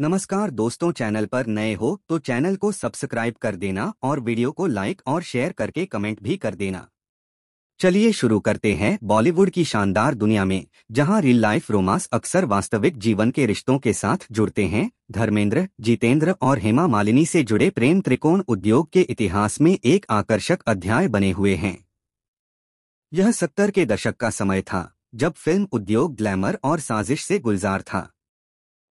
नमस्कार दोस्तों, चैनल पर नए हो तो चैनल को सब्सक्राइब कर देना और वीडियो को लाइक और शेयर करके कमेंट भी कर देना। चलिए शुरू करते हैं। बॉलीवुड की शानदार दुनिया में जहां रियल लाइफ रोमांस अक्सर वास्तविक जीवन के रिश्तों के साथ जुड़ते हैं, धर्मेंद्र, जितेंद्र और हेमा मालिनी से जुड़े प्रेम त्रिकोण उद्योग के इतिहास में एक आकर्षक अध्याय बने हुए हैं। यह 70 के दशक का समय था जब फिल्म उद्योग ग्लैमर और साजिश से गुलजार था।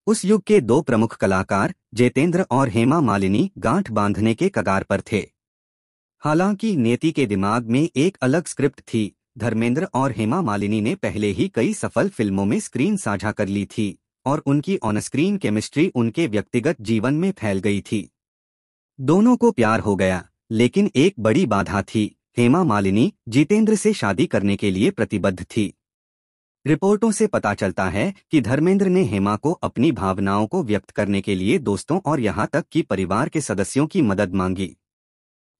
उस युग के दो प्रमुख कलाकार जितेंद्र और हेमा मालिनी गांठ बांधने के कगार पर थे। हालांकि नियति के दिमाग में एक अलग स्क्रिप्ट थी। धर्मेंद्र और हेमा मालिनी ने पहले ही कई सफल फिल्मों में स्क्रीन साझा कर ली थी और उनकी ऑन स्क्रीन केमिस्ट्री उनके व्यक्तिगत जीवन में फैल गई थी। दोनों को प्यार हो गया, लेकिन एक बड़ी बाधा थी। हेमा मालिनी जितेंद्र से शादी करने के लिए प्रतिबद्ध थी। रिपोर्टों से पता चलता है कि धर्मेंद्र ने हेमा को अपनी भावनाओं को व्यक्त करने के लिए दोस्तों और यहां तक कि परिवार के सदस्यों की मदद मांगी।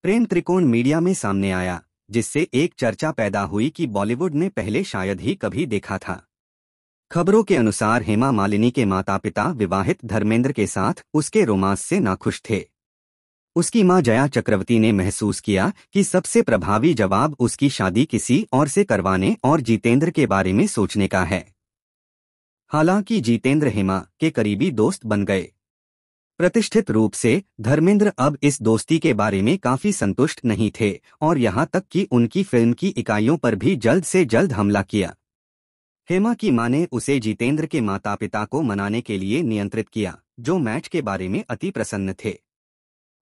प्रेम त्रिकोण मीडिया में सामने आया, जिससे एक चर्चा पैदा हुई कि बॉलीवुड ने पहले शायद ही कभी देखा था। खबरों के अनुसार हेमा मालिनी के माता पिता विवाहित धर्मेंद्र के साथ उसके रोमांस से नाखुश थे। उसकी मां जया चक्रवर्ती ने महसूस किया कि सबसे प्रभावी जवाब उसकी शादी किसी और से करवाने और जितेंद्र के बारे में सोचने का है। हालांकि जितेंद्र हेमा के करीबी दोस्त बन गए। प्रतिष्ठित रूप से धर्मेंद्र अब इस दोस्ती के बारे में काफी संतुष्ट नहीं थे और यहां तक कि उनकी फिल्म की इकाइयों पर भी जल्द से जल्द हमला किया। हेमा की मां ने उसे जितेंद्र के माता पिता को मनाने के लिए नियंत्रित किया, जो मैच के बारे में अति प्रसन्न थे।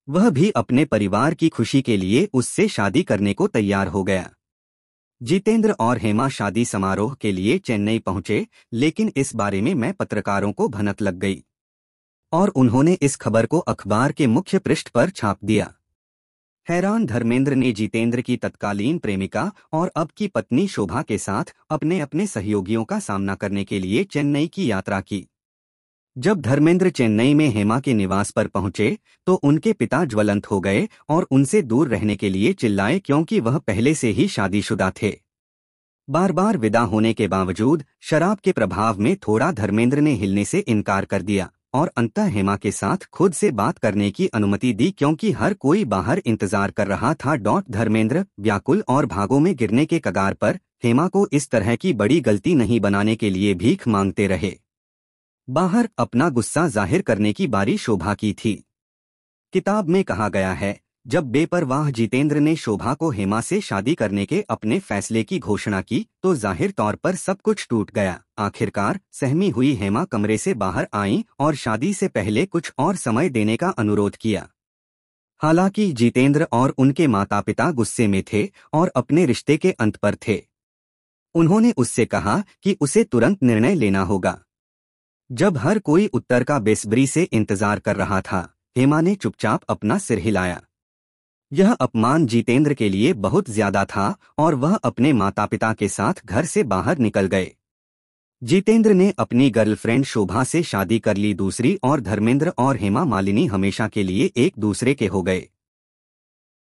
वह भी अपने परिवार की खुशी के लिए उससे शादी करने को तैयार हो गया। जितेंद्र और हेमा शादी समारोह के लिए चेन्नई पहुंचे, लेकिन इस बारे में पत्रकारों को भनक लग गई और उन्होंने इस खबर को अखबार के मुख्य पृष्ठ पर छाप दिया। हैरान धर्मेंद्र ने जितेंद्र की तत्कालीन प्रेमिका और अब की पत्नी शोभा के साथ अपने अपने सहयोगियों का सामना करने के लिए चेन्नई की यात्रा की। जब धर्मेंद्र चेन्नई में हेमा के निवास पर पहुंचे तो उनके पिता ज्वलंत हो गए और उनसे दूर रहने के लिए चिल्लाए, क्योंकि वह पहले से ही शादीशुदा थे। बार बार विदा होने के बावजूद शराब के प्रभाव में थोड़ा धर्मेंद्र ने हिलने से इनकार कर दिया और अंततः हेमा के साथ खुद से बात करने की अनुमति दी, क्योंकि हर कोई बाहर इंतजार कर रहा था। धर्मेंद्र व्याकुल और भागों में गिरने के कगार पर हेमा को इस तरह की बड़ी गलती नहीं बनाने के लिए भीख मांगते रहे। बाहर अपना गुस्सा जाहिर करने की बारी शोभा की थी। किताब में कहा गया है, जब बेपरवाह जितेंद्र ने शोभा को हेमा से शादी करने के अपने फैसले की घोषणा की तो जाहिर तौर पर सब कुछ टूट गया। आखिरकार सहमी हुई हेमा कमरे से बाहर आईं और शादी से पहले कुछ और समय देने का अनुरोध किया। हालांकि जितेंद्र और उनके माता पिता गुस्से में थे और अपने रिश्ते के अंत पर थे। उन्होंने उससे कहा कि उसे तुरंत निर्णय लेना होगा। जब हर कोई उत्तर का बेसब्री से इंतजार कर रहा था, हेमा ने चुपचाप अपना सिर हिलाया। यह अपमान जितेंद्र के लिए बहुत ज्यादा था और वह अपने माता पिता के साथ घर से बाहर निकल गए। जितेंद्र ने अपनी गर्लफ्रेंड शोभा से शादी कर ली दूसरी और धर्मेंद्र और हेमा मालिनी हमेशा के लिए एक दूसरे के हो गए।